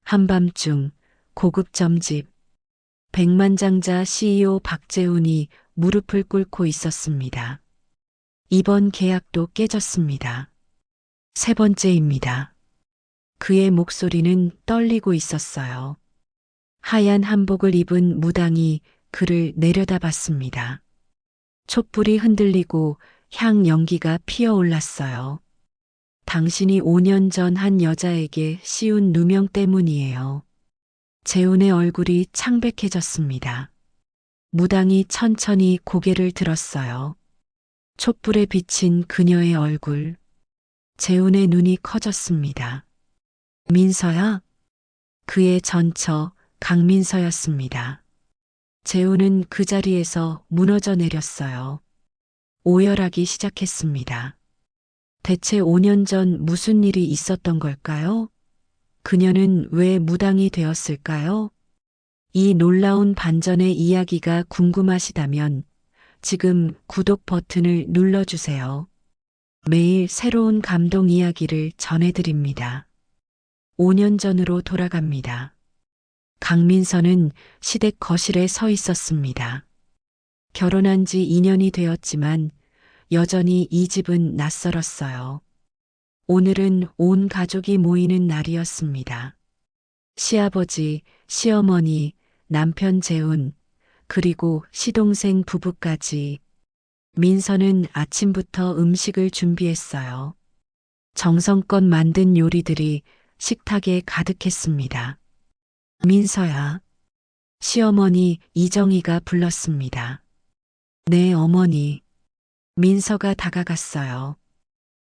한밤중 고급 점집 백만장자 CEO 박재훈이 무릎을 꿇고 있었습니다. 이번 계약도 깨졌습니다. 세 번째입니다. 그의 목소리는 떨리고 있었어요. 하얀 한복을 입은 무당이 그를 내려다봤습니다. 촛불이 흔들리고 향 연기가 피어올랐어요. 당신이 5년 전 한 여자에게 씌운 누명 때문이에요. 재훈의 얼굴이 창백해졌습니다. 무당이 천천히 고개를 들었어요. 촛불에 비친 그녀의 얼굴. 재훈의 눈이 커졌습니다. 민서야? 그의 전처 강민서였습니다. 재훈은 그 자리에서 무너져 내렸어요. 오열하기 시작했습니다. 대체 5년 전 무슨 일이 있었던 걸까요? 그녀는 왜 무당이 되었을까요? 이 놀라운 반전의 이야기가 궁금하시다면 지금 구독 버튼을 눌러주세요. 매일 새로운 감동 이야기를 전해드립니다. 5년 전으로 돌아갑니다. 강민서는 시댁 거실에 서 있었습니다. 결혼한 지 2년이 되었지만 여전히 이 집은 낯설었어요. 오늘은 온 가족이 모이는 날이었습니다. 시아버지, 시어머니, 남편 재훈, 그리고 시동생 부부까지. 민서는 아침부터 음식을 준비했어요. 정성껏 만든 요리들이 식탁에 가득했습니다. 민서야. 시어머니 이정희가 불렀습니다. 네, 어머니. 민서가 다가갔어요.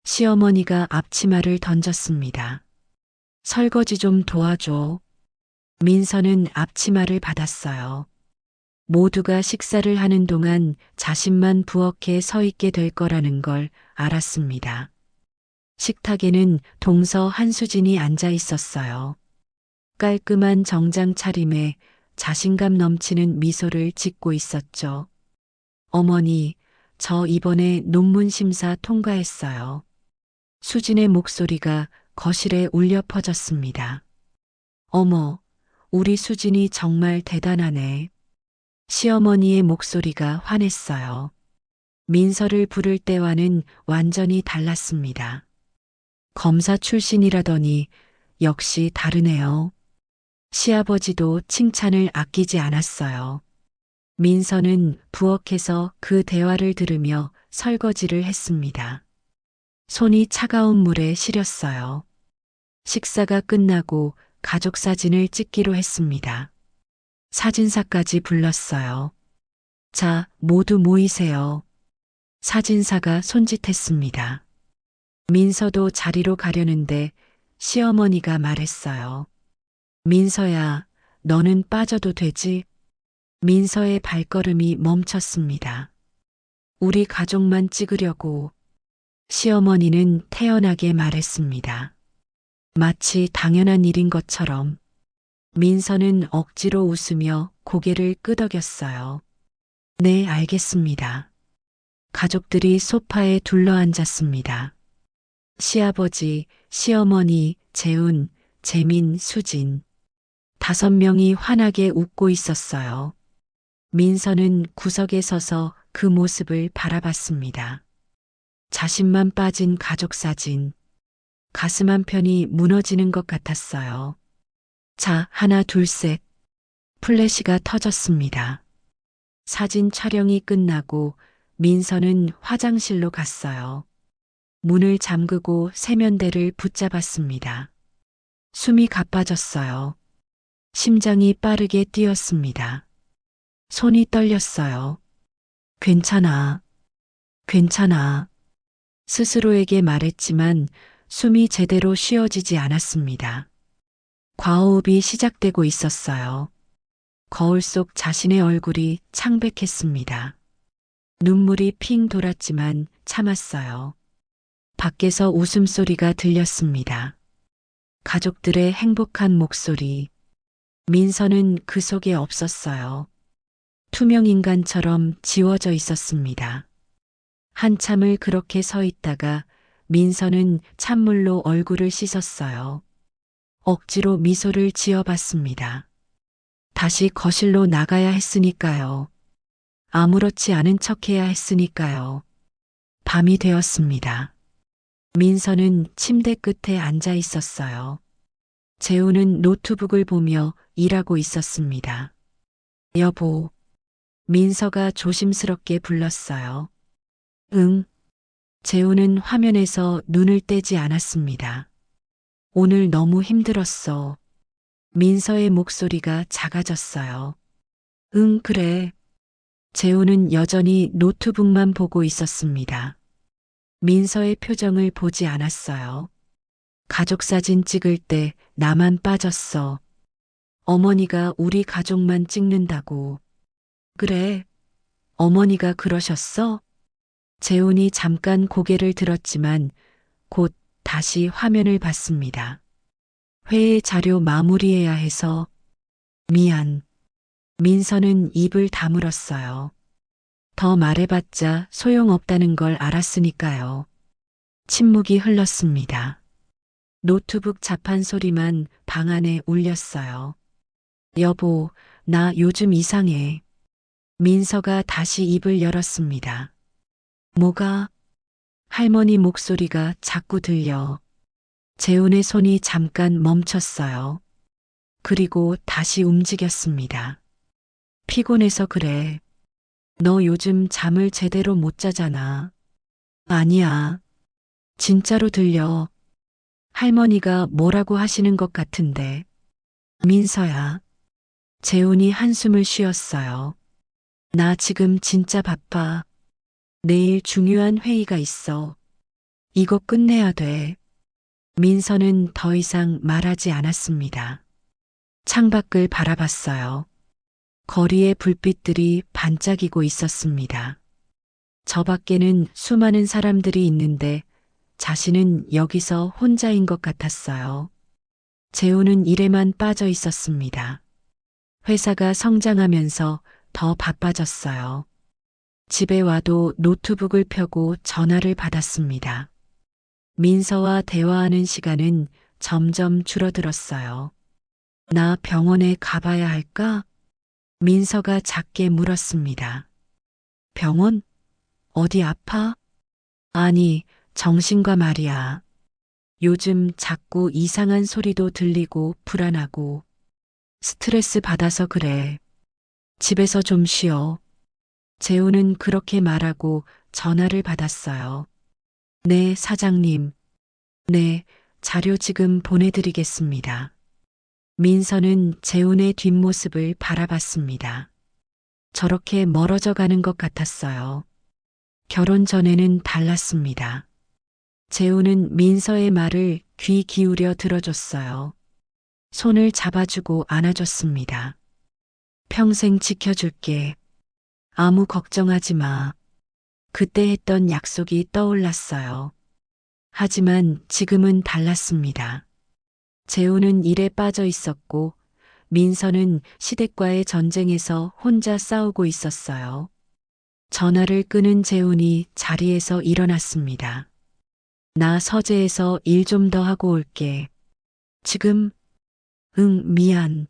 시어머니가 앞치마를 던졌습니다. 설거지 좀 도와줘. 민서는 앞치마를 받았어요. 모두가 식사를 하는 동안 자신만 부엌에 서 있게 될 거라는 걸 알았습니다. 식탁에는 동서 한수진이 앉아 있었어요. 깔끔한 정장 차림에 자신감 넘치는 미소를 짓고 있었죠. 어머니, 저 이번에 논문 심사 통과했어요. 수진의 목소리가 거실에 울려 퍼졌습니다. 어머, 우리 수진이 정말 대단하네. 시어머니의 목소리가 환했어요. 민서를 부를 때와는 완전히 달랐습니다. 검사 출신이라더니 역시 다르네요. 시아버지도 칭찬을 아끼지 않았어요. 민서는 부엌에서 그 대화를 들으며 설거지를 했습니다. 손이 차가운 물에 시렸어요. 식사가 끝나고 가족 사진을 찍기로 했습니다. 사진사까지 불렀어요. 자, 모두 모이세요. 사진사가 손짓했습니다. 민서도 자리로 가려는데 시어머니가 말했어요. 민서야, 너는 빠져도 되지? 민서의 발걸음이 멈췄습니다. 우리 가족만 찍으려고. 시어머니는 태연하게 말했습니다. 마치 당연한 일인 것처럼. 민서는 억지로 웃으며 고개를 끄덕였어요. 네, 알겠습니다. 가족들이 소파에 둘러앉았습니다. 시아버지, 시어머니, 재훈, 재민, 수진. 5명이 환하게 웃고 있었어요. 민서는 구석에 서서 그 모습을 바라봤습니다. 자신만 빠진 가족 사진. 가슴 한편이 무너지는 것 같았어요. 자, 하나, 둘, 셋. 플래시가 터졌습니다. 사진 촬영이 끝나고 민서는 화장실로 갔어요. 문을 잠그고 세면대를 붙잡았습니다. 숨이 가빠졌어요. 심장이 빠르게 뛰었습니다. 손이 떨렸어요. 괜찮아. 괜찮아. 스스로에게 말했지만 숨이 제대로 쉬어지지 않았습니다. 과호흡이 시작되고 있었어요. 거울 속 자신의 얼굴이 창백했습니다. 눈물이 핑 돌았지만 참았어요. 밖에서 웃음소리가 들렸습니다. 가족들의 행복한 목소리. 민서는 그 속에 없었어요. 투명 인간처럼 지워져 있었습니다. 한참을 그렇게 서 있다가 민서는 찬물로 얼굴을 씻었어요. 억지로 미소를 지어봤습니다. 다시 거실로 나가야 했으니까요. 아무렇지 않은 척해야 했으니까요. 밤이 되었습니다. 민서는 침대 끝에 앉아 있었어요. 재우는 노트북을 보며 일하고 있었습니다. 여보, 민서가 조심스럽게 불렀어요. 응. 재우는 화면에서 눈을 떼지 않았습니다. 오늘 너무 힘들었어. 민서의 목소리가 작아졌어요. 응, 그래. 재우는 여전히 노트북만 보고 있었습니다. 민서의 표정을 보지 않았어요. 가족 사진 찍을 때 나만 빠졌어. 어머니가 우리 가족만 찍는다고. 그래. 어머니가 그러셨어? 재훈이 잠깐 고개를 들었지만 곧 다시 화면을 봤습니다. 회의 자료 마무리해야 해서 미안. 민서는 입을 다물었어요. 더 말해봤자 소용없다는 걸 알았으니까요. 침묵이 흘렀습니다. 노트북 자판 소리만 방 안에 울렸어요. 여보, 나 요즘 이상해. 민서가 다시 입을 열었습니다. 뭐가? 할머니 목소리가 자꾸 들려. 재훈의 손이 잠깐 멈췄어요. 그리고 다시 움직였습니다. 피곤해서 그래. 너 요즘 잠을 제대로 못 자잖아. 아니야. 진짜로 들려. 할머니가 뭐라고 하시는 것 같은데. 민서야. 재훈이 한숨을 쉬었어요. 나 지금 진짜 바빠. 내일 중요한 회의가 있어. 이거 끝내야 돼. 민서는 더 이상 말하지 않았습니다. 창밖을 바라봤어요. 거리의 불빛들이 반짝이고 있었습니다. 저 밖에는 수많은 사람들이 있는데 자신은 여기서 혼자인 것 같았어요. 재우는 일에만 빠져 있었습니다. 회사가 성장하면서 더 바빠졌어요. 집에 와도 노트북을 펴고 전화를 받았습니다. 민서와 대화하는 시간은 점점 줄어들었어요. 나 병원에 가봐야 할까? 민서가 작게 물었습니다. 병원? 어디 아파? 아니, 정신과 말이야. 요즘 자꾸 이상한 소리도 들리고 불안하고 스트레스 받아서 그래. 집에서 좀 쉬어. 재우는 그렇게 말하고 전화를 받았어요. 네, 사장님. 네, 자료 지금 보내드리겠습니다. 민서는 재훈의 뒷모습을 바라봤습니다. 저렇게 멀어져 가는 것 같았어요. 결혼 전에는 달랐습니다. 재훈은 민서의 말을 귀 기울여 들어줬어요. 손을 잡아주고 안아줬습니다. 평생 지켜줄게. 아무 걱정하지 마. 그때 했던 약속이 떠올랐어요. 하지만 지금은 달랐습니다. 재훈은 일에 빠져 있었고 민서는 시댁과의 전쟁에서 혼자 싸우고 있었어요. 전화를 끊은 재훈이 자리에서 일어났습니다. 나 서재에서 일 좀 더 하고 올게. 지금? 응, 미안.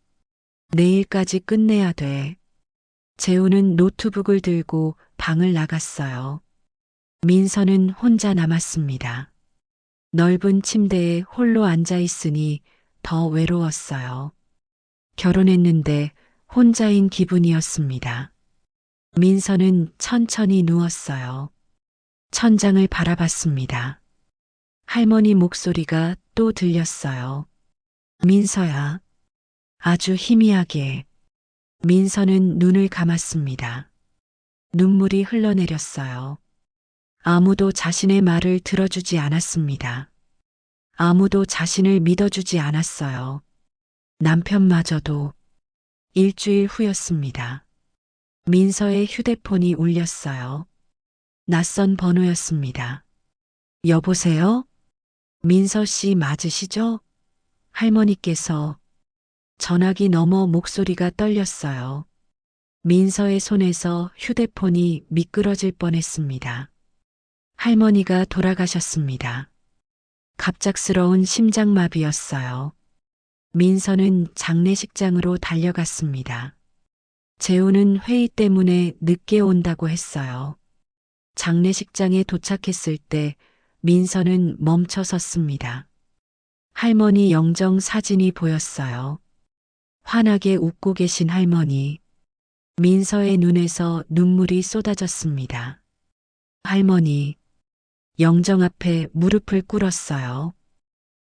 내일까지 끝내야 돼. 재훈은 노트북을 들고 방을 나갔어요. 민서는 혼자 남았습니다. 넓은 침대에 홀로 앉아 있으니 더 외로웠어요. 결혼했는데 혼자인 기분이었습니다. 민서는 천천히 누웠어요. 천장을 바라봤습니다. 할머니 목소리가 또 들렸어요. 민서야. 아주 희미하게. 민서는 눈을 감았습니다. 눈물이 흘러내렸어요. 아무도 자신의 말을 들어주지 않았습니다. 아무도 자신을 믿어주지 않았어요. 남편마저도. 일주일 후였습니다. 민서의 휴대폰이 울렸어요. 낯선 번호였습니다. 여보세요? 민서 씨 맞으시죠? 할머니께서. 전화기 너머 목소리가 떨렸어요. 민서의 손에서 휴대폰이 미끄러질 뻔했습니다. 할머니가 돌아가셨습니다. 갑작스러운 심장마비였어요. 민서는 장례식장으로 달려갔습니다. 재우는 회의 때문에 늦게 온다고 했어요. 장례식장에 도착했을 때 민서는 멈춰 섰습니다. 할머니 영정 사진이 보였어요. 환하게 웃고 계신 할머니. 민서의 눈에서 눈물이 쏟아졌습니다. 할머니, 영정 앞에 무릎을 꿇었어요.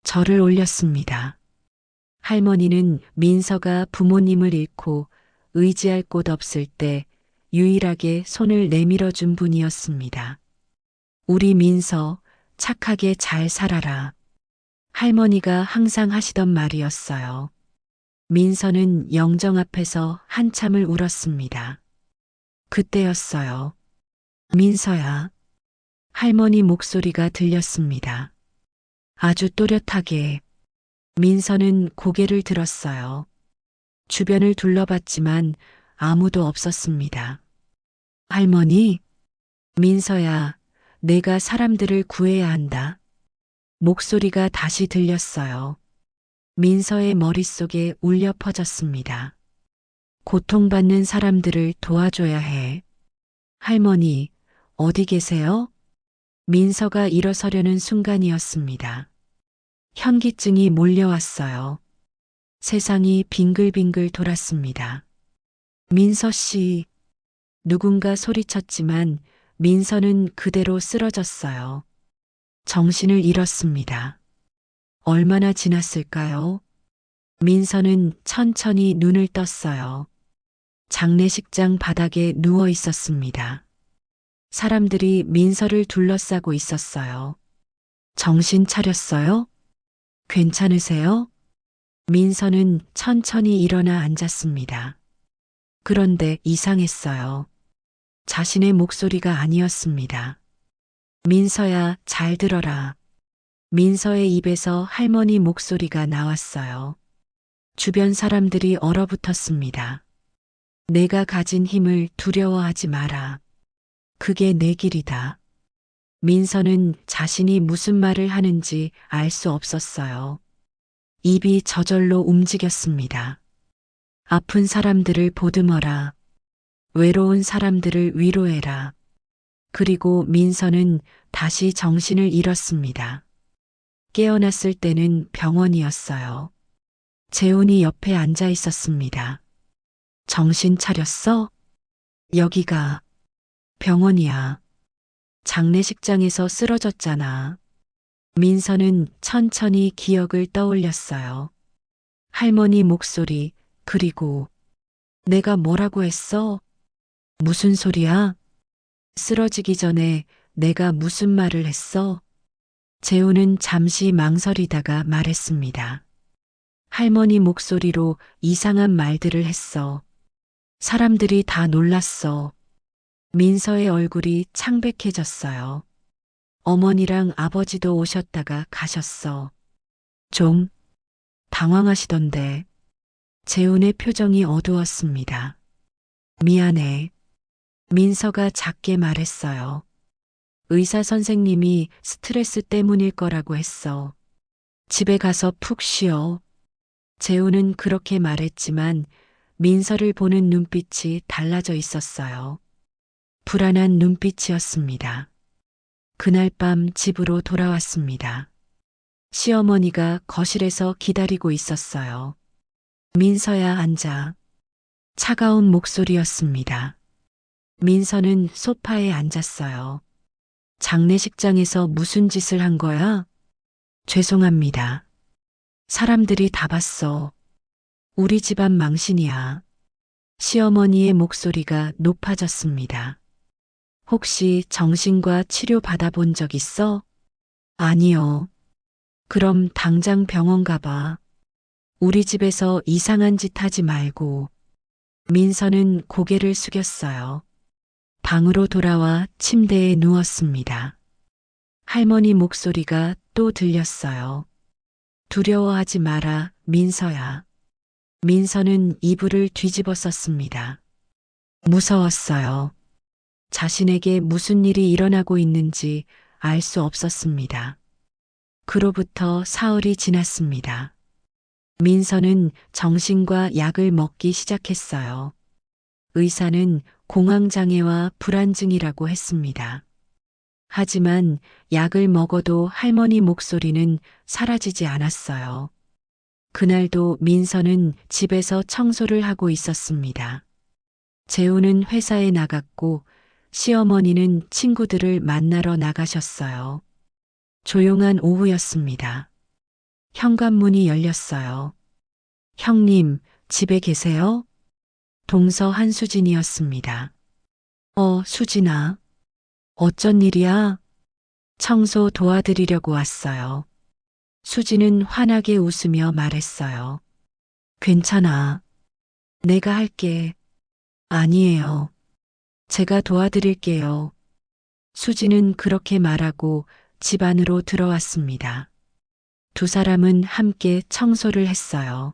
절을 올렸습니다. 할머니는 민서가 부모님을 잃고 의지할 곳 없을 때 유일하게 손을 내밀어 준 분이었습니다. 우리 민서, 착하게 잘 살아라. 할머니가 항상 하시던 말이었어요. 민서는 영정 앞에서 한참을 울었습니다. 그때였어요. 민서야. 할머니 목소리가 들렸습니다. 아주 또렷하게. 민서는 고개를 들었어요. 주변을 둘러봤지만 아무도 없었습니다. 할머니, 민서야, 내가 사람들을 구해야 한다. 목소리가 다시 들렸어요. 민서의 머릿속에 울려 퍼졌습니다. 고통받는 사람들을 도와줘야 해. 할머니, 어디 계세요? 민서가 일어서려는 순간이었습니다. 현기증이 몰려왔어요. 세상이 빙글빙글 돌았습니다. 민서 씨. 누군가 소리쳤지만 민서는 그대로 쓰러졌어요. 정신을 잃었습니다. 얼마나 지났을까요? 민서는 천천히 눈을 떴어요. 장례식장 바닥에 누워 있었습니다. 사람들이 민서를 둘러싸고 있었어요. 정신 차렸어요? 괜찮으세요? 민서는 천천히 일어나 앉았습니다. 그런데 이상했어요. 자신의 목소리가 아니었습니다. 민서야, 잘 들어라. 민서의 입에서 할머니 목소리가 나왔어요. 주변 사람들이 얼어붙었습니다. 내가 가진 힘을 두려워하지 마라. 그게 내 길이다. 민서는 자신이 무슨 말을 하는지 알 수 없었어요. 입이 저절로 움직였습니다. 아픈 사람들을 보듬어라. 외로운 사람들을 위로해라. 그리고 민서는 다시 정신을 잃었습니다. 깨어났을 때는 병원이었어요. 재훈이 옆에 앉아 있었습니다. 정신 차렸어? 여기가 병원이야. 장례식장에서 쓰러졌잖아. 민서는 천천히 기억을 떠올렸어요. 할머니 목소리, 그리고 내가 뭐라고 했어? 무슨 소리야? 쓰러지기 전에 내가 무슨 말을 했어? 재우는 잠시 망설이다가 말했습니다. 할머니 목소리로 이상한 말들을 했어. 사람들이 다 놀랐어. 민서의 얼굴이 창백해졌어요. 어머니랑 아버지도 오셨다가 가셨어. 좀 당황하시던데. 재훈의 표정이 어두웠습니다. 미안해. 민서가 작게 말했어요. 의사 선생님이 스트레스 때문일 거라고 했어. 집에 가서 푹 쉬어. 재훈은 그렇게 말했지만 민서를 보는 눈빛이 달라져 있었어요. 불안한 눈빛이었습니다. 그날 밤 집으로 돌아왔습니다. 시어머니가 거실에서 기다리고 있었어요. 민서야, 앉아. 차가운 목소리였습니다. 민서는 소파에 앉았어요. 장례식장에서 무슨 짓을 한 거야? 죄송합니다. 사람들이 다 봤어. 우리 집안 망신이야. 시어머니의 목소리가 높아졌습니다. 혹시 정신과 치료 받아본 적 있어? 아니요. 그럼 당장 병원 가봐. 우리 집에서 이상한 짓 하지 말고. 민서는 고개를 숙였어요. 방으로 돌아와 침대에 누웠습니다. 할머니 목소리가 또 들렸어요. 두려워하지 마라, 민서야. 민서는 이불을 뒤집어 썼습니다. 무서웠어요. 자신에게 무슨 일이 일어나고 있는지 알 수 없었습니다. 그로부터 사흘이 지났습니다. 민서는 정신과 약을 먹기 시작했어요. 의사는 공황장애와 불안증이라고 했습니다. 하지만 약을 먹어도 할머니 목소리는 사라지지 않았어요. 그날도 민서는 집에서 청소를 하고 있었습니다. 재우는 회사에 나갔고 시어머니는 친구들을 만나러 나가셨어요. 조용한 오후였습니다. 현관문이 열렸어요. 형님, 집에 계세요? 동서 한수진이었습니다. 수진아. 어쩐 일이야? 청소 도와드리려고 왔어요. 수진은 환하게 웃으며 말했어요. 괜찮아. 내가 할게. 아니에요. 제가 도와드릴게요. 수진은 그렇게 말하고 집 안으로 들어왔습니다. 두 사람은 함께 청소를 했어요.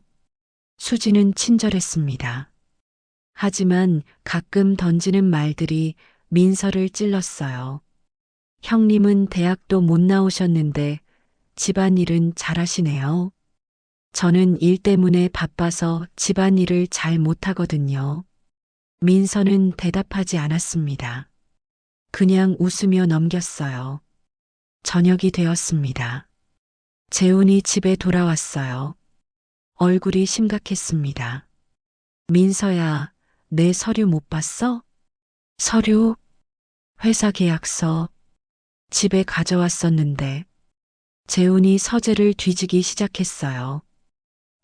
수진은 친절했습니다. 하지만 가끔 던지는 말들이 민서를 찔렀어요. 형님은 대학도 못 나오셨는데 집안일은 잘하시네요. 저는 일 때문에 바빠서 집안일을 잘 못하거든요. 민서는 대답하지 않았습니다. 그냥 웃으며 넘겼어요. 저녁이 되었습니다. 재훈이 집에 돌아왔어요. 얼굴이 심각했습니다. 민서야, 내 서류 못 봤어? 서류? 회사 계약서. 집에 가져왔었는데. 재훈이 서재를 뒤지기 시작했어요.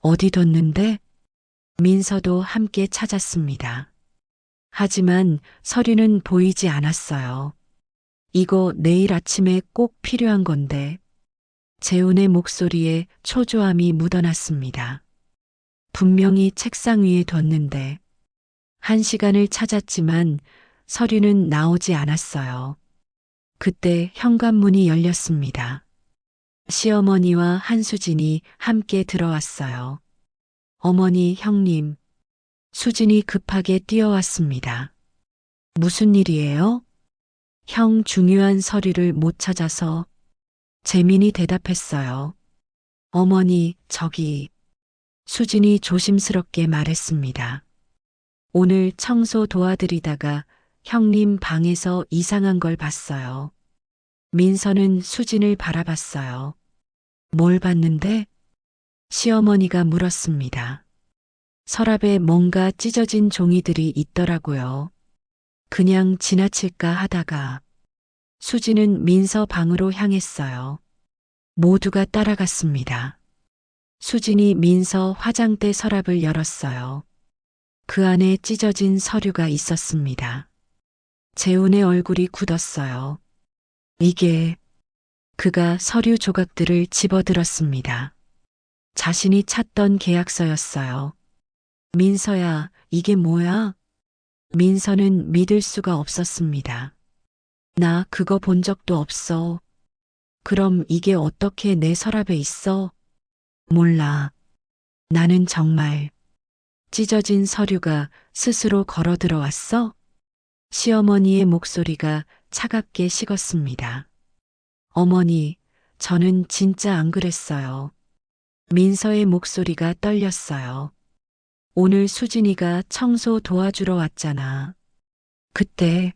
어디 뒀는데? 민서도 함께 찾았습니다. 하지만 서류는 보이지 않았어요. 이거 내일 아침에 꼭 필요한 건데. 재훈의 목소리에 초조함이 묻어났습니다. 분명히 책상 위에 뒀는데. 1시간을 찾았지만 서류는 나오지 않았어요. 그때 현관문이 열렸습니다. 시어머니와 한수진이 함께 들어왔어요. 어머니, 형님. 수진이 급하게 뛰어왔습니다. 무슨 일이에요? 형 중요한 서류를 못 찾아서. 재민이 대답했어요. 어머니, 저기. 수진이 조심스럽게 말했습니다. 오늘 청소 도와드리다가 형님 방에서 이상한 걸 봤어요. 민서는 수진을 바라봤어요. 뭘 봤는데? 시어머니가 물었습니다. 서랍에 뭔가 찢어진 종이들이 있더라고요. 그냥 지나칠까 하다가. 수진은 민서 방으로 향했어요. 모두가 따라갔습니다. 수진이 민서 화장대 서랍을 열었어요. 그 안에 찢어진 서류가 있었습니다. 재훈의 얼굴이 굳었어요. 이게. 그가 서류 조각들을 집어들었습니다. 자신이 찾던 계약서였어요. 민서야, 이게 뭐야? 민서는 믿을 수가 없었습니다. 나 그거 본 적도 없어. 그럼 이게 어떻게 내 서랍에 있어? 몰라. 나는 정말. 찢어진 서류가 스스로 걸어 들어왔어? 시어머니의 목소리가 차갑게 식었습니다. 어머니, 저는 진짜 안 그랬어요. 민서의 목소리가 떨렸어요. 오늘 수진이가 청소 도와주러 왔잖아. 그때.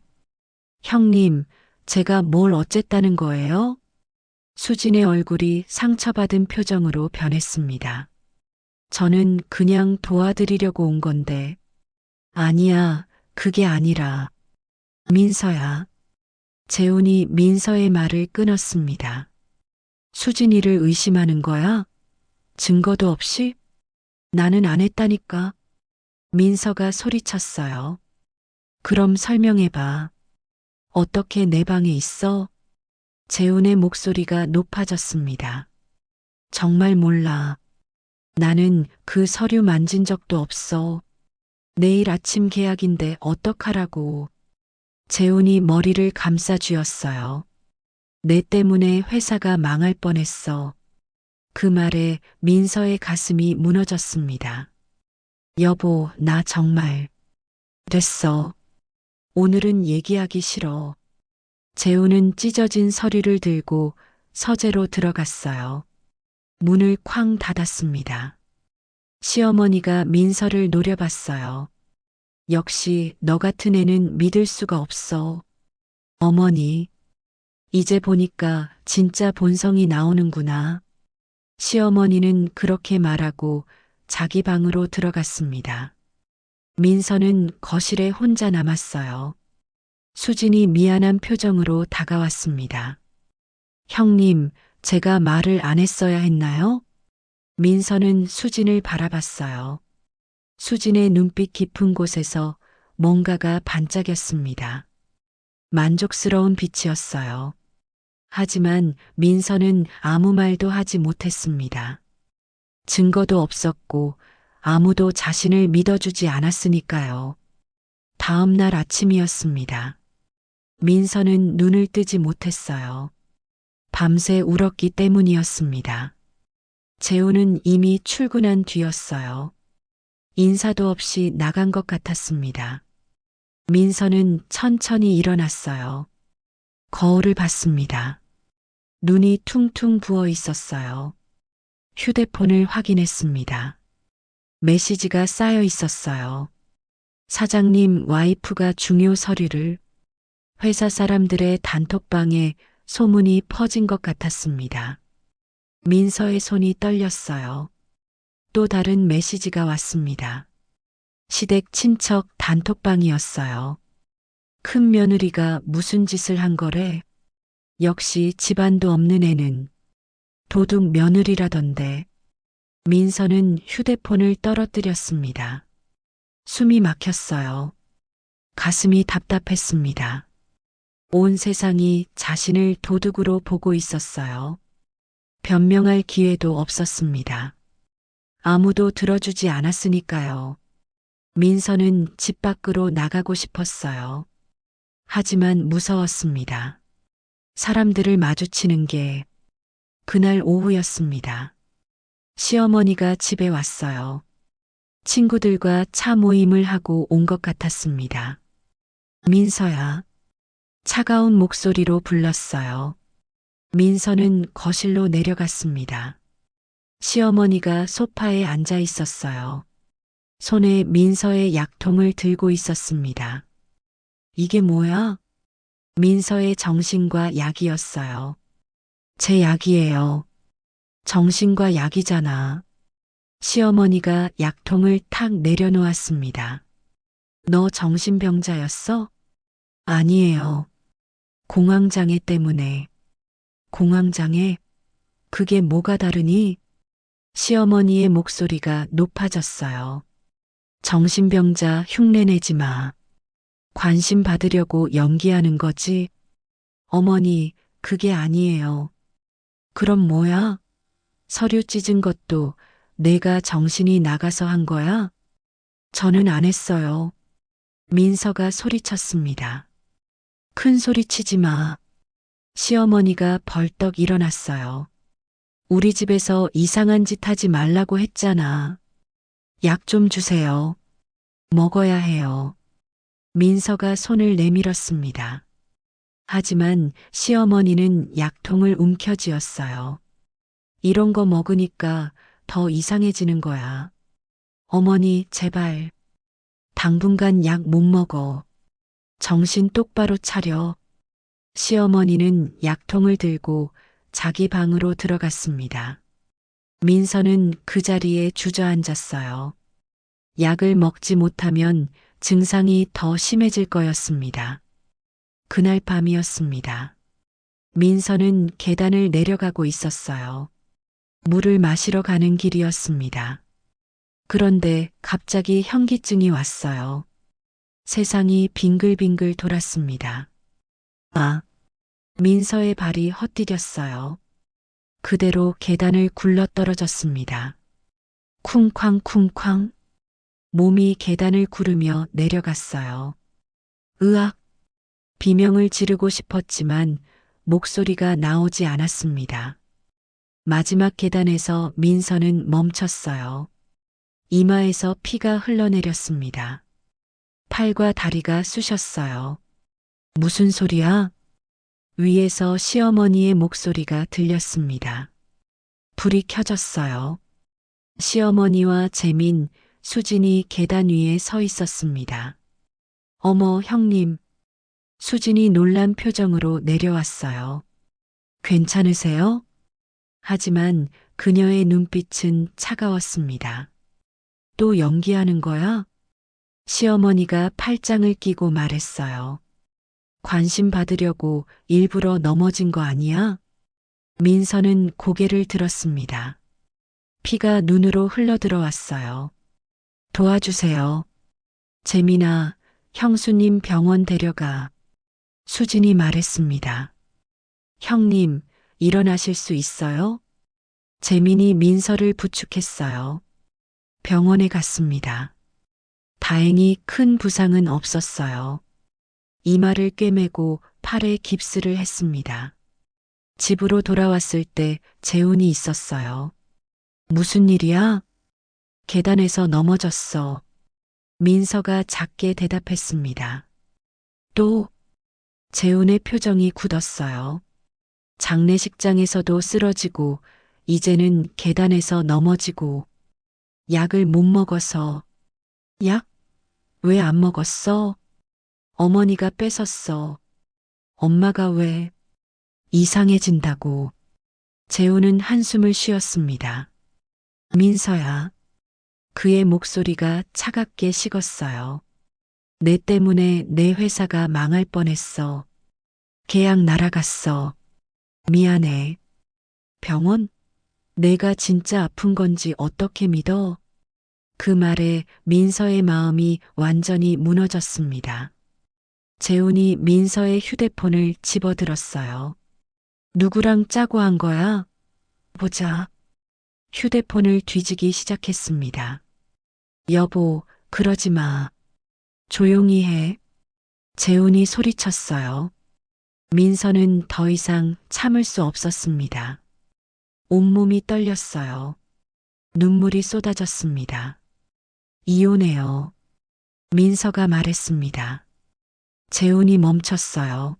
형님, 제가 뭘 어쨌다는 거예요? 수진의 얼굴이 상처받은 표정으로 변했습니다. 저는 그냥 도와드리려고 온 건데. 아니야, 그게 아니라. 민서야. 재훈이 민서의 말을 끊었습니다. 수진이를 의심하는 거야? 증거도 없이? 나는 안 했다니까. 민서가 소리쳤어요. 그럼 설명해봐. 어떻게 내 방에 있어? 재훈의 목소리가 높아졌습니다. 정말 몰라. 나는 그 서류 만진 적도 없어. 내일 아침 계약인데 어떡하라고. 재훈이 머리를 감싸 쥐었어요. 내 때문에 회사가 망할 뻔했어. 그 말에 민서의 가슴이 무너졌습니다. 여보, 나 정말. 됐어. 오늘은 얘기하기 싫어. 재훈은 찢어진 서류를 들고 서재로 들어갔어요. 문을 쾅 닫았습니다. 시어머니가 민서를 노려봤어요. 역시 너 같은 애는 믿을 수가 없어. 어머니, 이제 보니까 진짜 본성이 나오는구나. 시어머니는 그렇게 말하고 자기 방으로 들어갔습니다. 민서는 거실에 혼자 남았어요. 수진이 미안한 표정으로 다가왔습니다. 형님, 제가 말을 안 했어야 했나요? 민서는 수진을 바라봤어요. 수진의 눈빛 깊은 곳에서 뭔가가 반짝였습니다. 만족스러운 빛이었어요. 하지만 민서는 아무 말도 하지 못했습니다. 증거도 없었고 아무도 자신을 믿어주지 않았으니까요. 다음 날 아침이었습니다. 민서는 눈을 뜨지 못했어요. 밤새 울었기 때문이었습니다. 재우는 이미 출근한 뒤였어요. 인사도 없이 나간 것 같았습니다. 민서는 천천히 일어났어요. 거울을 봤습니다. 눈이 퉁퉁 부어 있었어요. 휴대폰을 확인했습니다. 메시지가 쌓여 있었어요. 사장님 와이프가 중요 서류를. 회사 사람들의 단톡방에 소문이 퍼진 것 같았습니다. 민서의 손이 떨렸어요. 또 다른 메시지가 왔습니다. 시댁 친척 단톡방이었어요. 큰 며느리가 무슨 짓을 한 거래? 역시 집안도 없는 애는 도둑 며느리라던데. 민서는 휴대폰을 떨어뜨렸습니다. 숨이 막혔어요. 가슴이 답답했습니다. 온 세상이 자신을 도둑으로 보고 있었어요. 변명할 기회도 없었습니다. 아무도 들어주지 않았으니까요. 민서는 집 밖으로 나가고 싶었어요. 하지만 무서웠습니다. 사람들을 마주치는 게 그날 오후였습니다. 시어머니가 집에 왔어요. 친구들과 차 모임을 하고 온 것 같았습니다. 민서야. 차가운 목소리로 불렀어요. 민서는 거실로 내려갔습니다. 시어머니가 소파에 앉아 있었어요. 손에 민서의 약통을 들고 있었습니다. 이게 뭐야? 민서의 정신과 약이었어요. 제 약이에요. 정신과 약이잖아. 시어머니가 약통을 탁 내려놓았습니다. 너 정신병자였어? 아니에요. 공황장애 때문에. 공황장애? 그게 뭐가 다르니? 시어머니의 목소리가 높아졌어요. 정신병자 흉내내지 마. 관심 받으려고 연기하는 거지? 어머니, 그게 아니에요. 그럼 뭐야? 서류 찢은 것도 내가 정신이 나가서 한 거야? 저는 안 했어요. 민서가 소리쳤습니다. 큰 소리 치지 마. 시어머니가 벌떡 일어났어요. 우리 집에서 이상한 짓 하지 말라고 했잖아. 약 좀 주세요. 먹어야 해요. 민서가 손을 내밀었습니다. 하지만 시어머니는 약통을 움켜쥐었어요. 이런 거 먹으니까 더 이상해지는 거야. 어머니, 제발. 당분간 약 못 먹어. 정신 똑바로 차려. 시어머니는 약통을 들고 자기 방으로 들어갔습니다. 민서는 그 자리에 주저앉았어요. 약을 먹지 못하면 증상이 더 심해질 거였습니다. 그날 밤이었습니다. 민서는 계단을 내려가고 있었어요. 물을 마시러 가는 길이었습니다. 그런데 갑자기 현기증이 왔어요. 세상이 빙글빙글 돌았습니다. 아, 민서의 발이 헛디뎠어요. 그대로 계단을 굴러떨어졌습니다. 쿵쾅쿵쾅. 몸이 계단을 구르며 내려갔어요. 으악! 비명을 지르고 싶었지만 목소리가 나오지 않았습니다. 마지막 계단에서 민서는 멈췄어요. 이마에서 피가 흘러내렸습니다. 팔과 다리가 쑤셨어요. 무슨 소리야? 위에서 시어머니의 목소리가 들렸습니다. 불이 켜졌어요. 시어머니와 재민, 수진이 계단 위에 서 있었습니다. 어머, 형님. 수진이 놀란 표정으로 내려왔어요. 괜찮으세요? 하지만 그녀의 눈빛은 차가웠습니다. 또 연기하는 거야? 시어머니가 팔짱을 끼고 말했어요. 관심 받으려고 일부러 넘어진 거 아니야? 민서는 고개를 들었습니다. 피가 눈으로 흘러들어왔어요. 도와주세요. 재민아, 형수님 병원 데려가. 수진이 말했습니다. 형님, 일어나실 수 있어요? 재민이 민서를 부축했어요. 병원에 갔습니다. 다행히 큰 부상은 없었어요. 이마를 꿰매고 팔에 깁스를 했습니다. 집으로 돌아왔을 때 재훈이 있었어요. 무슨 일이야? 계단에서 넘어졌어. 민서가 작게 대답했습니다. 또 재훈의 표정이 굳었어요. 장례식장에서도 쓰러지고 이제는 계단에서 넘어지고 약을 못 먹어서. 약? 왜 안 먹었어? 어머니가 뺏었어. 엄마가 왜? 이상해진다고. 재훈은 한숨을 쉬었습니다. 민서야. 그의 목소리가 차갑게 식었어요. 내 때문에 내 회사가 망할 뻔했어. 계약 날아갔어. 미안해. 병원? 내가 진짜 아픈 건지 어떻게 믿어? 그 말에 민서의 마음이 완전히 무너졌습니다. 재훈이 민서의 휴대폰을 집어들었어요. 누구랑 짜고 한 거야? 보자. 휴대폰을 뒤지기 시작했습니다. 여보, 그러지 마. 조용히 해. 재훈이 소리쳤어요. 민서는 더 이상 참을 수 없었습니다. 온몸이 떨렸어요. 눈물이 쏟아졌습니다. 이혼해요. 민서가 말했습니다. 재훈이 멈췄어요.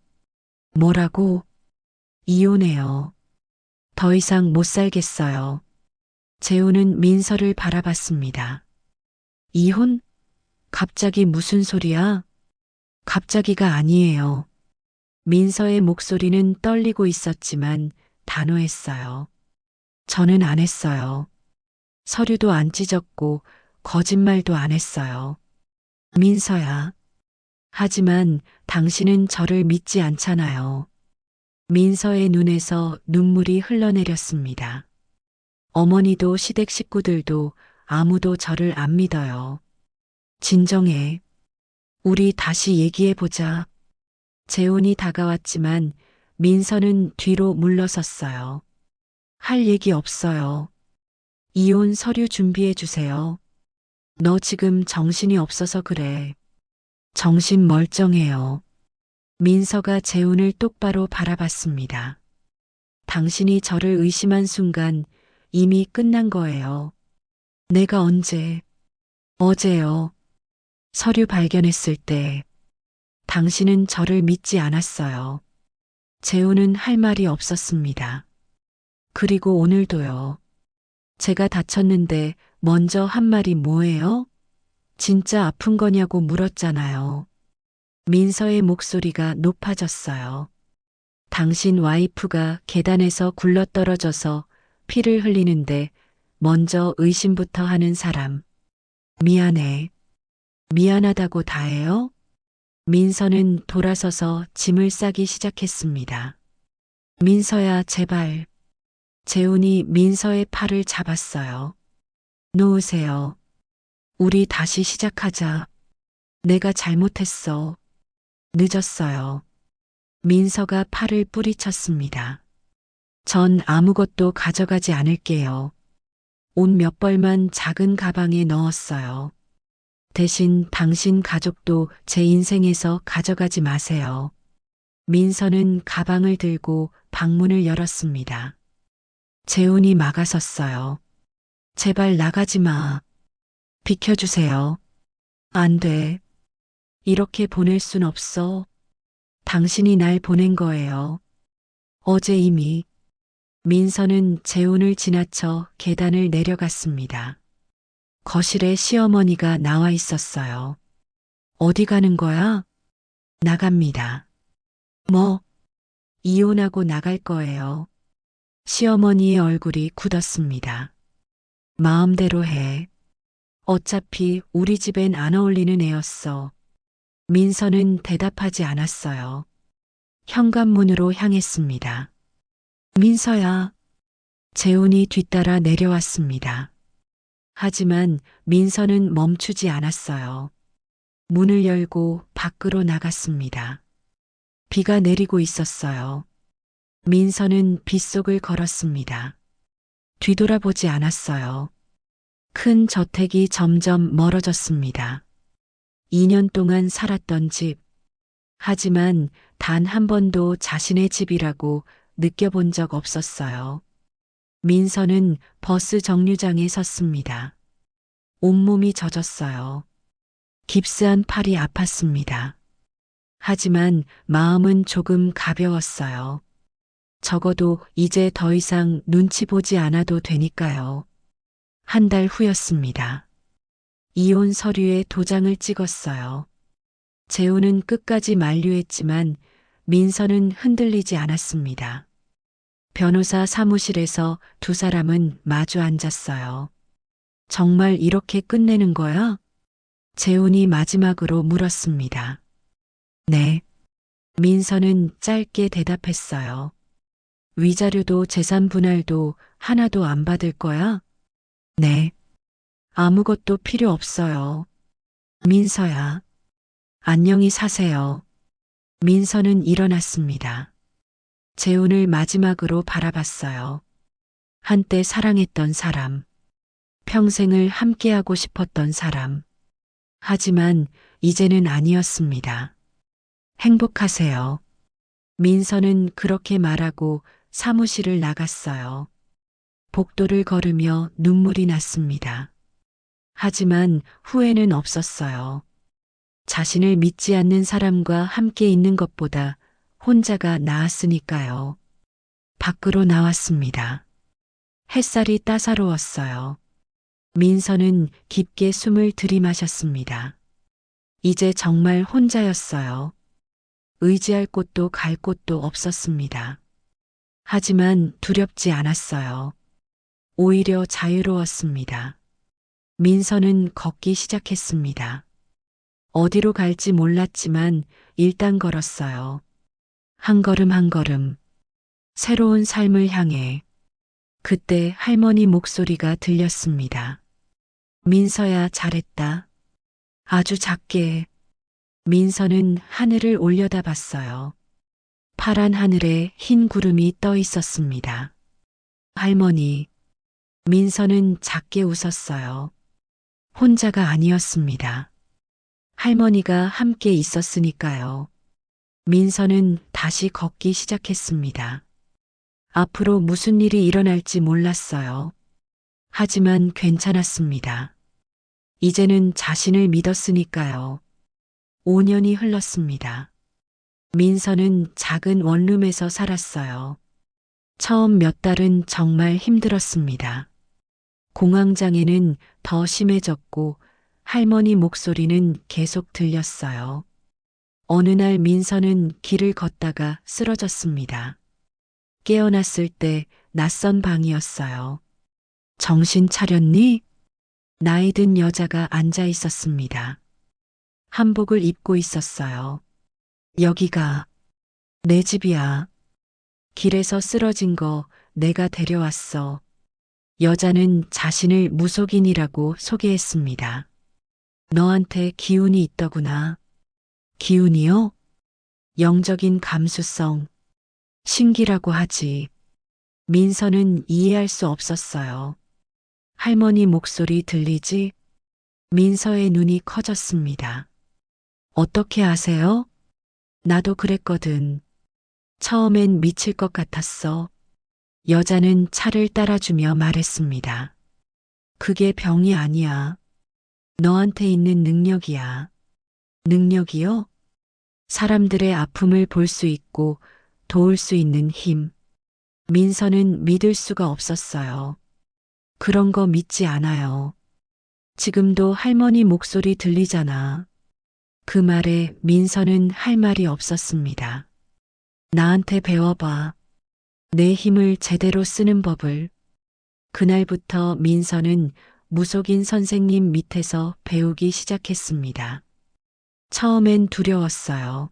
뭐라고? 이혼해요. 더 이상 못 살겠어요. 재훈은 민서를 바라봤습니다. 이혼? 갑자기 무슨 소리야? 갑자기가 아니에요. 민서의 목소리는 떨리고 있었지만 단호했어요. 저는 안 했어요. 서류도 안 찢었고 거짓말도 안 했어요. 민서야. 하지만 당신은 저를 믿지 않잖아요. 민서의 눈에서 눈물이 흘러내렸습니다. 어머니도 시댁 식구들도 아무도 저를 안 믿어요. 진정해. 우리 다시 얘기해보자. 재훈이 다가왔지만 민서는 뒤로 물러섰어요. 할 얘기 없어요. 이혼 서류 준비해주세요. 너 지금 정신이 없어서 그래. 정신 멀쩡해요. 민서가 재훈을 똑바로 바라봤습니다. 당신이 저를 의심한 순간 이미 끝난 거예요. 내가 언제? 어제요. 서류 발견했을 때 당신은 저를 믿지 않았어요. 재훈은 할 말이 없었습니다. 그리고 오늘도요. 제가 다쳤는데 먼저 한 말이 뭐예요? 진짜 아픈 거냐고 물었잖아요. 민서의 목소리가 높아졌어요. 당신 와이프가 계단에서 굴러떨어져서 피를 흘리는데 먼저 의심부터 하는 사람. 미안해. 미안하다고 다해요? 민서는 돌아서서 짐을 싸기 시작했습니다. 민서야, 제발. 재훈이 민서의 팔을 잡았어요. 놓으세요. 우리 다시 시작하자. 내가 잘못했어. 늦었어요. 민서가 팔을 뿌리쳤습니다. 전 아무것도 가져가지 않을게요. 옷 몇 벌만 작은 가방에 넣었어요. 대신 당신 가족도 제 인생에서 가져가지 마세요. 민서는 가방을 들고 방문을 열었습니다. 재훈이 막아섰어요. 제발 나가지 마. 비켜주세요. 안 돼. 이렇게 보낼 순 없어. 당신이 날 보낸 거예요. 어제 이미. 민서는 재훈을 지나쳐 계단을 내려갔습니다. 거실에 시어머니가 나와 있었어요. 어디 가는 거야? 나갑니다. 뭐? 이혼하고 나갈 거예요. 시어머니의 얼굴이 굳었습니다. 마음대로 해. 어차피 우리 집엔 안 어울리는 애였어. 민서는 대답하지 않았어요. 현관문으로 향했습니다. 민서야. 재훈이 뒤따라 내려왔습니다. 하지만 민서는 멈추지 않았어요. 문을 열고 밖으로 나갔습니다. 비가 내리고 있었어요. 민서는 빗속을 걸었습니다. 뒤돌아보지 않았어요. 큰 저택이 점점 멀어졌습니다. 2년 동안 살았던 집. 하지만 단 한 번도 자신의 집이라고 느껴본 적 없었어요. 민서는 버스 정류장에 섰습니다. 온몸이 젖었어요. 깁스한 팔이 아팠습니다. 하지만 마음은 조금 가벼웠어요. 적어도 이제 더 이상 눈치 보지 않아도 되니까요. 한 달 후였습니다. 이혼 서류에 도장을 찍었어요. 재훈은 끝까지 만류했지만 민서는 흔들리지 않았습니다. 변호사 사무실에서 두 사람은 마주 앉았어요. 정말 이렇게 끝내는 거야? 재훈이 마지막으로 물었습니다. 네. 민서는 짧게 대답했어요. 위자료도 재산 분할도 하나도 안 받을 거야? 네. 아무것도 필요 없어요. 민서야. 안녕히 사세요. 민서는 일어났습니다. 재훈을 마지막으로 바라봤어요. 한때 사랑했던 사람. 평생을 함께하고 싶었던 사람. 하지만 이제는 아니었습니다. 행복하세요. 민서는 그렇게 말하고 사무실을 나갔어요. 복도를 걸으며 눈물이 났습니다. 하지만 후회는 없었어요. 자신을 믿지 않는 사람과 함께 있는 것보다 혼자가 나았으니까요. 밖으로 나왔습니다. 햇살이 따사로웠어요. 민서는 깊게 숨을 들이마셨습니다. 이제 정말 혼자였어요. 의지할 곳도 갈 곳도 없었습니다. 하지만 두렵지 않았어요. 오히려 자유로웠습니다. 민서는 걷기 시작했습니다. 어디로 갈지 몰랐지만 일단 걸었어요. 한 걸음 한 걸음. 새로운 삶을 향해. 그때 할머니 목소리가 들렸습니다. 민서야, 잘했다. 아주 작게. 민서는 하늘을 올려다봤어요. 파란 하늘에 흰 구름이 떠 있었습니다. 할머니. 민서는 작게 웃었어요. 혼자가 아니었습니다. 할머니가 함께 있었으니까요. 민서는 다시 걷기 시작했습니다. 앞으로 무슨 일이 일어날지 몰랐어요. 하지만 괜찮았습니다. 이제는 자신을 믿었으니까요. 5년이 흘렀습니다. 민서는 작은 원룸에서 살았어요. 처음 몇 달은 정말 힘들었습니다. 공황장애는 더 심해졌고 할머니 목소리는 계속 들렸어요. 어느 날 민서는 길을 걷다가 쓰러졌습니다. 깨어났을 때 낯선 방이었어요. 정신 차렸니? 나이 든 여자가 앉아 있었습니다. 한복을 입고 있었어요. 여기가 내 집이야. 길에서 쓰러진 거 내가 데려왔어. 여자는 자신을 무속인이라고 소개했습니다. 너한테 기운이 있더구나. 기운이요? 영적인 감수성. 신기라고 하지. 민서는 이해할 수 없었어요. 할머니 목소리 들리지? 민서의 눈이 커졌습니다. 어떻게 아세요? 나도 그랬거든. 처음엔 미칠 것 같았어. 여자는 차를 따라주며 말했습니다. 그게 병이 아니야. 너한테 있는 능력이야. 능력이요? 사람들의 아픔을 볼 수 있고 도울 수 있는 힘. 민서는 믿을 수가 없었어요. 그런 거 믿지 않아요. 지금도 할머니 목소리 들리잖아. 그 말에 민서는 할 말이 없었습니다. 나한테 배워봐. 내 힘을 제대로 쓰는 법을. 그날부터 민서는 무속인 선생님 밑에서 배우기 시작했습니다. 처음엔 두려웠어요.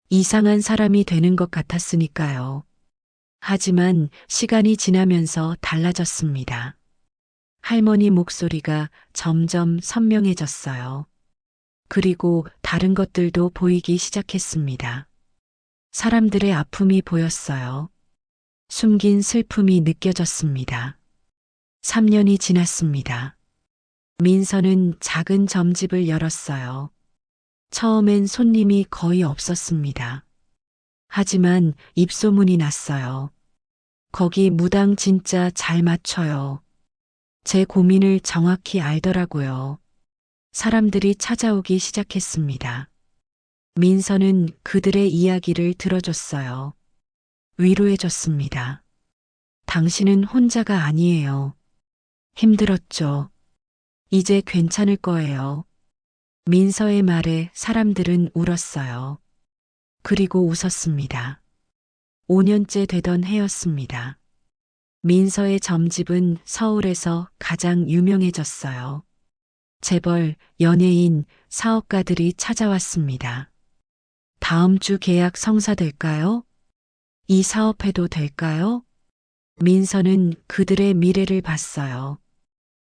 이상한 사람이 되는 것 같았으니까요. 하지만 시간이 지나면서 달라졌습니다. 할머니 목소리가 점점 선명해졌어요. 그리고 다른 것들도 보이기 시작했습니다. 사람들의 아픔이 보였어요. 숨긴 슬픔이 느껴졌습니다. 3년이 지났습니다. 민서는 작은 점집을 열었어요. 처음엔 손님이 거의 없었습니다. 하지만 입소문이 났어요. 거기 무당 진짜 잘 맞춰요. 제 고민을 정확히 알더라고요. 사람들이 찾아오기 시작했습니다. 민서는 그들의 이야기를 들어줬어요. 위로해줬습니다. 당신은 혼자가 아니에요. 힘들었죠. 이제 괜찮을 거예요. 민서의 말에 사람들은 울었어요. 그리고 웃었습니다. 5년째 되던 해였습니다. 민서의 점집은 서울에서 가장 유명해졌어요. 재벌, 연예인, 사업가들이 찾아왔습니다. 다음 주 계약 성사될까요? 이 사업해도 될까요? 민서는 그들의 미래를 봤어요.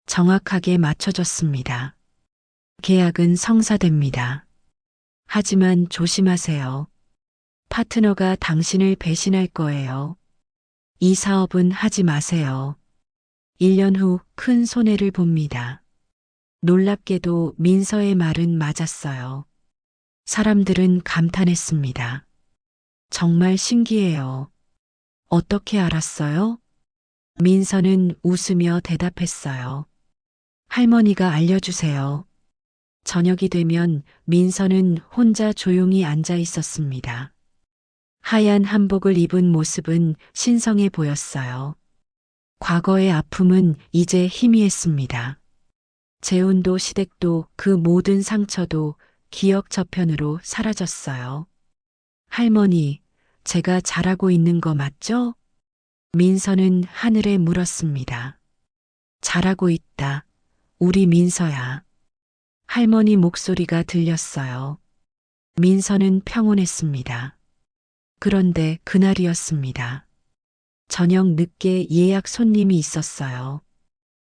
정확하게 맞춰졌습니다. 계약은 성사됩니다. 하지만 조심하세요. 파트너가 당신을 배신할 거예요. 이 사업은 하지 마세요. 1년 후 큰 손해를 봅니다. 놀랍게도 민서의 말은 맞았어요. 사람들은 감탄했습니다. 정말 신기해요. 어떻게 알았어요? 민서는 웃으며 대답했어요. 할머니가 알려주세요. 저녁이 되면 민서는 혼자 조용히 앉아 있었습니다. 하얀 한복을 입은 모습은 신성해 보였어요. 과거의 아픔은 이제 희미했습니다. 재혼도 시댁도 그 모든 상처도 기억 저편으로 사라졌어요. 할머니, 제가 잘하고 있는 거 맞죠? 민서는 하늘에 물었습니다. 잘하고 있다. 우리 민서야. 할머니 목소리가 들렸어요. 민서는 평온했습니다. 그런데 그날이었습니다. 저녁 늦게 예약 손님이 있었어요.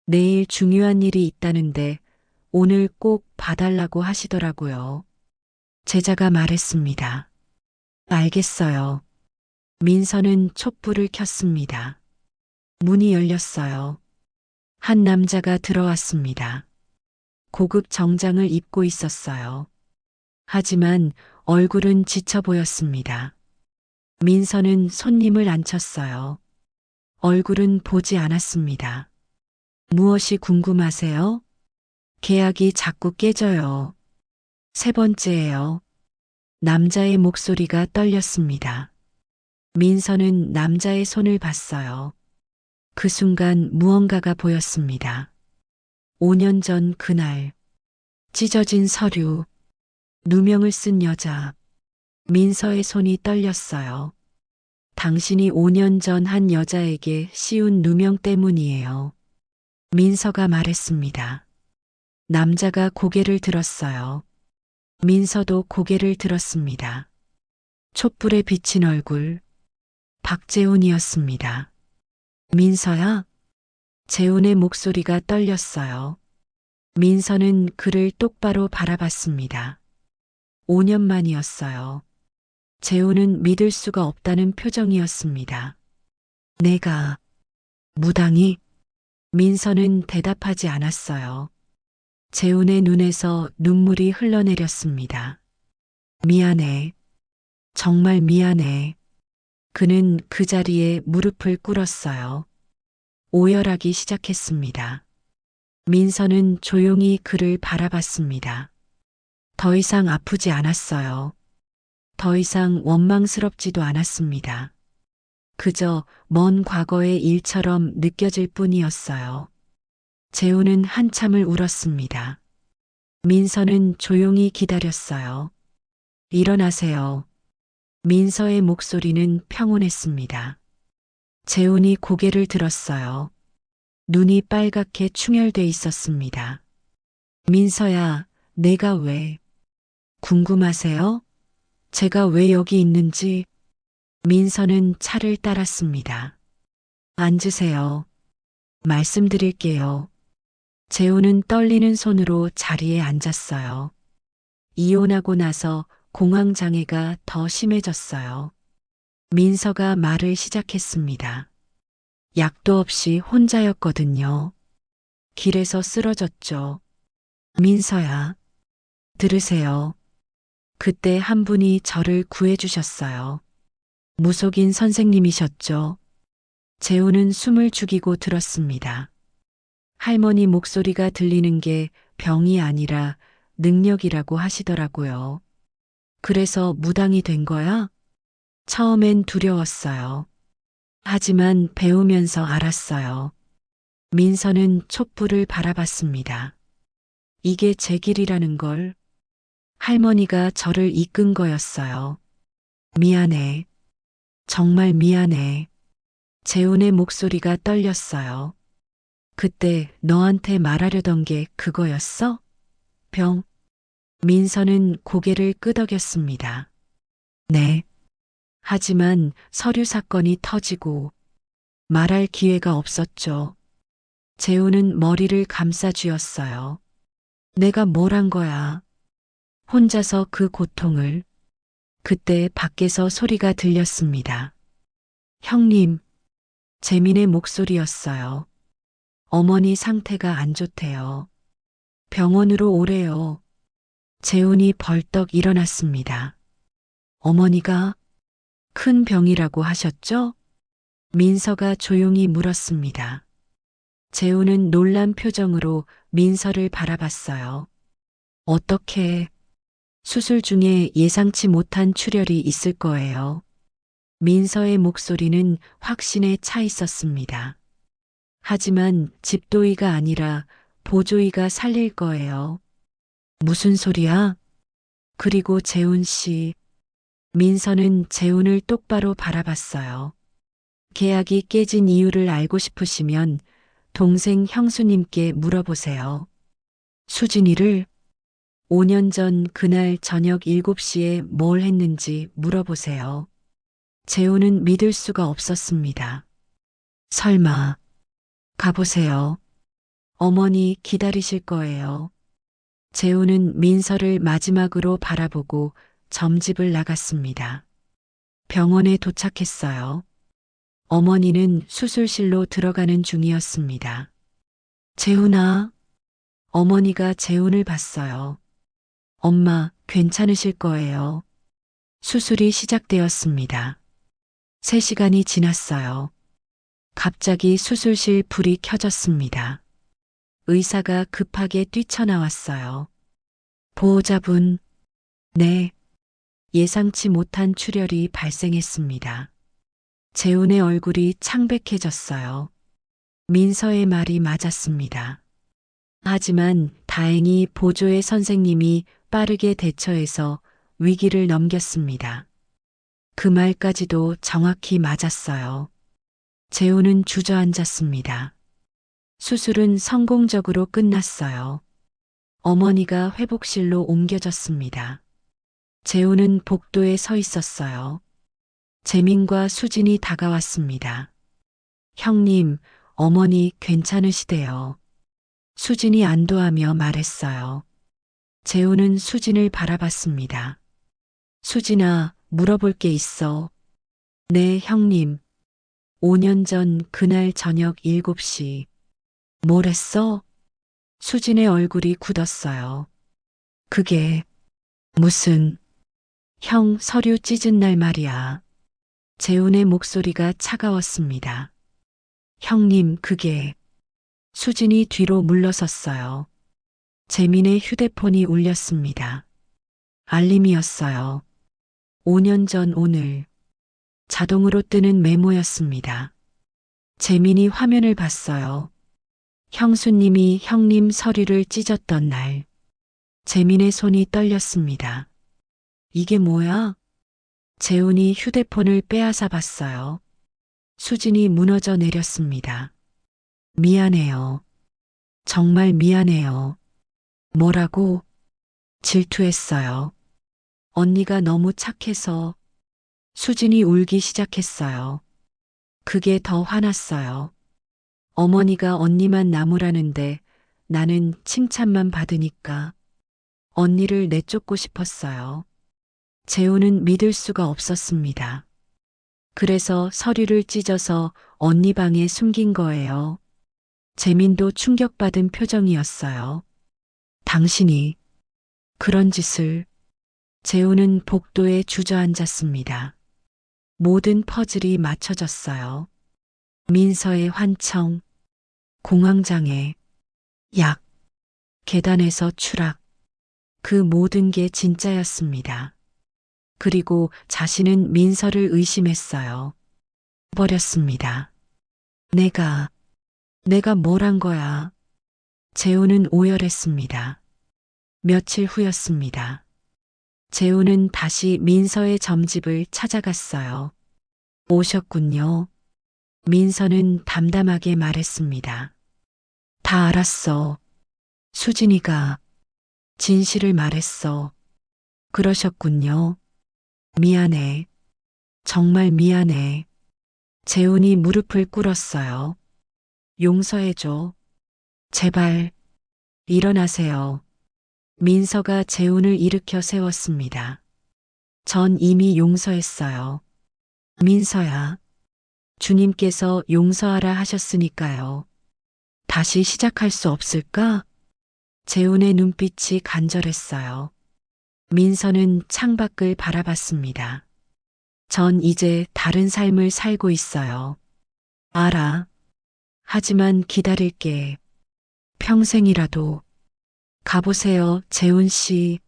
내일 중요한 일이 있다는데 오늘 꼭 봐달라고 하시더라고요. 제자가 말했습니다. 알겠어요. 민서는 촛불을 켰습니다. 문이 열렸어요. 한 남자가 들어왔습니다. 고급 정장을 입고 있었어요. 하지만 얼굴은 지쳐 보였습니다. 민서는 손님을 앉혔어요. 얼굴은 보지 않았습니다. 무엇이 궁금하세요? 계약이 자꾸 깨져요. 세 번째예요. 남자의 목소리가 떨렸습니다. 민서는 남자의 손을 봤어요. 그 순간 무언가가 보였습니다. 5년 전 그날, 찢어진 서류, 누명을 쓴 여자, 민서의 손이 떨렸어요. 당신이 5년 전 한 여자에게 씌운 누명 때문이에요. 민서가 말했습니다. 남자가 고개를 들었어요. 민서도 고개를 들었습니다. 촛불에 비친 얼굴, 박재훈이었습니다. 민서야? 재훈의 목소리가 떨렸어요. 민서는 그를 똑바로 바라봤습니다. 5년 만이었어요. 재훈은 믿을 수가 없다는 표정이었습니다. 내가 무당이? 민서는 대답하지 않았어요. 재훈의 눈에서 눈물이 흘러내렸습니다. 미안해. 정말 미안해. 그는 그 자리에 무릎을 꿇었어요. 오열하기 시작했습니다. 민서는 조용히 그를 바라봤습니다. 더 이상 아프지 않았어요. 더 이상 원망스럽지도 않았습니다. 그저 먼 과거의 일처럼 느껴질 뿐이었어요. 재우는 한참을 울었습니다. 민서는 조용히 기다렸어요. 일어나세요. 민서의 목소리는 평온했습니다. 재훈이 고개를 들었어요. 눈이 빨갛게 충혈돼 있었습니다. 민서야, 내가 왜? 궁금하세요? 제가 왜 여기 있는지? 민서는 차를 따랐습니다. 앉으세요. 말씀드릴게요. 재훈은 떨리는 손으로 자리에 앉았어요. 이혼하고 나서 공황장애가 더 심해졌어요. 민서가 말을 시작했습니다. 약도 없이 혼자였거든요. 길에서 쓰러졌죠. 민서야, 들으세요. 그때 한 분이 저를 구해주셨어요. 무속인 선생님이셨죠. 재우는 숨을 죽이고 들었습니다. 할머니 목소리가 들리는 게 병이 아니라 능력이라고 하시더라고요. 그래서 무당이 된 거야? 처음엔 두려웠어요. 하지만 배우면서 알았어요. 민서는 촛불을 바라봤습니다. 이게 제 길이라는 걸. 할머니가 저를 이끈 거였어요. 미안해. 정말 미안해. 재훈의 목소리가 떨렸어요. 그때 너한테 말하려던 게 그거였어? 병. 민서는 고개를 끄덕였습니다. 네. 하지만 서류 사건이 터지고 말할 기회가 없었죠. 재훈은 머리를 감싸 쥐었어요. 내가 뭘 한 거야? 혼자서 그 고통을. 그때 밖에서 소리가 들렸습니다. 형님, 재민의 목소리였어요. 어머니 상태가 안 좋대요. 병원으로 오래요. 재훈이 벌떡 일어났습니다. 어머니가 큰 병이라고 하셨죠? 민서가 조용히 물었습니다. 재훈은 놀란 표정으로 민서를 바라봤어요. 어떻게 수술 중에 예상치 못한 출혈이 있을 거예요. 민서의 목소리는 확신에 차 있었습니다. 하지만 집도의가 아니라 보조의가 살릴 거예요. 무슨 소리야? 그리고 재훈 씨. 민서는 재훈을 똑바로 바라봤어요. 계약이 깨진 이유를 알고 싶으시면 동생 형수님께 물어보세요. 수진이를 5년 전 그날 저녁 7시에 뭘 했는지 물어보세요. 재훈은 믿을 수가 없었습니다. 설마, 가보세요. 어머니 기다리실 거예요. 재훈은 민서를 마지막으로 바라보고 점집을 나갔습니다. 병원에 도착했어요. 어머니는 수술실로 들어가는 중이었습니다. 재훈아, 어머니가 재훈을 봤어요. 엄마, 괜찮으실 거예요. 수술이 시작되었습니다. 3시간이 지났어요. 갑자기 수술실 불이 켜졌습니다. 의사가 급하게 뛰쳐나왔어요. 보호자분, 네. 예상치 못한 출혈이 발생했습니다. 재훈의 얼굴이 창백해졌어요. 민서의 말이 맞았습니다. 하지만 다행히 보조의 선생님이 빠르게 대처해서 위기를 넘겼습니다. 그 말까지도 정확히 맞았어요. 재훈은 주저앉았습니다. 수술은 성공적으로 끝났어요. 어머니가 회복실로 옮겨졌습니다. 재훈은 복도에 서 있었어요. 재민과 수진이 다가왔습니다. 형님, 어머니 괜찮으시대요. 수진이 안도하며 말했어요. 재훈은 수진을 바라봤습니다. 수진아, 물어볼 게 있어. 네, 형님. 5년 전 그날 저녁 7시. 뭘 했어? 수진의 얼굴이 굳었어요. 그게 무슨 형 서류 찢은 날 말이야. 재훈의 목소리가 차가웠습니다. 형님, 그게 수진이 뒤로 물러섰어요. 재민의 휴대폰이 울렸습니다. 알림이었어요. 5년 전 오늘 자동으로 뜨는 메모였습니다. 재민이 화면을 봤어요. 형수님이 형님 서류를 찢었던 날. 재민의 손이 떨렸습니다. 이게 뭐야? 재훈이 휴대폰을 빼앗아 봤어요. 수진이 무너져 내렸습니다. 미안해요. 정말 미안해요. 뭐라고? 질투했어요. 언니가 너무 착해서. 수진이 울기 시작했어요. 그게 더 화났어요. 어머니가 언니만 나무라는데 나는 칭찬만 받으니까 언니를 내쫓고 싶었어요. 재우는 믿을 수가 없었습니다. 그래서 서류를 찢어서 언니 방에 숨긴 거예요. 재민도 충격받은 표정이었어요. 당신이 그런 짓을. 재우는 복도에 주저앉았습니다. 모든 퍼즐이 맞춰졌어요. 민서의 환청, 공황장애, 약, 계단에서 추락. 그 모든 게 진짜였습니다. 그리고 자신은 민서를 의심했어요. 버렸습니다. 내가 뭘 한 거야? 재우는 오열했습니다. 며칠 후였습니다. 재우는 다시 민서의 점집을 찾아갔어요. 오셨군요. 민서는 담담하게 말했습니다. 다 알았어. 수진이가 진실을 말했어. 그러셨군요. 미안해. 정말 미안해. 재훈이 무릎을 꿇었어요. 용서해줘. 제발, 일어나세요. 민서가 재훈을 일으켜 세웠습니다. 전 이미 용서했어요. 민서야, 주님께서 용서하라 하셨으니까요. 다시 시작할 수 없을까? 재훈의 눈빛이 간절했어요. 민서는 창밖을 바라봤습니다. 전 이제 다른 삶을 살고 있어요. 알아. 하지만 기다릴게. 평생이라도. 가보세요, 재훈 씨.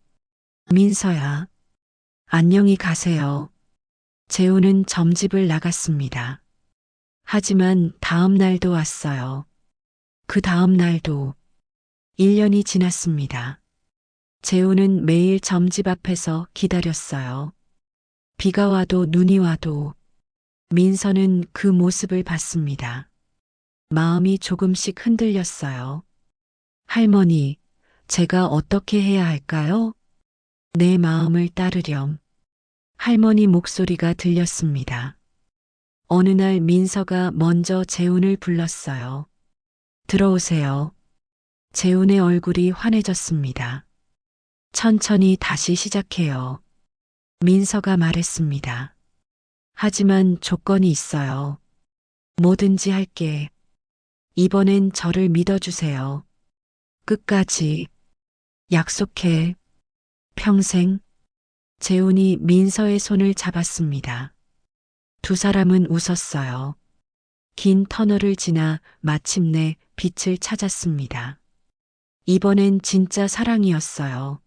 민서야. 안녕히 가세요. 재훈은 점집을 나갔습니다. 하지만 다음 날도 왔어요. 그 다음 날도. 1년이 지났습니다. 재훈은 매일 점집 앞에서 기다렸어요. 비가 와도 눈이 와도. 민서는 그 모습을 봤습니다. 마음이 조금씩 흔들렸어요. 할머니, 제가 어떻게 해야 할까요? 내 마음을 따르렴. 할머니 목소리가 들렸습니다. 어느 날 민서가 먼저 재훈을 불렀어요. 들어오세요. 재훈의 얼굴이 환해졌습니다. 천천히 다시 시작해요. 민서가 말했습니다. 하지만 조건이 있어요. 뭐든지 할게. 이번엔 저를 믿어주세요. 끝까지. 약속해. 평생. 재훈이 민서의 손을 잡았습니다. 두 사람은 웃었어요. 긴 터널을 지나 마침내 빛을 찾았습니다. 이번엔 진짜 사랑이었어요.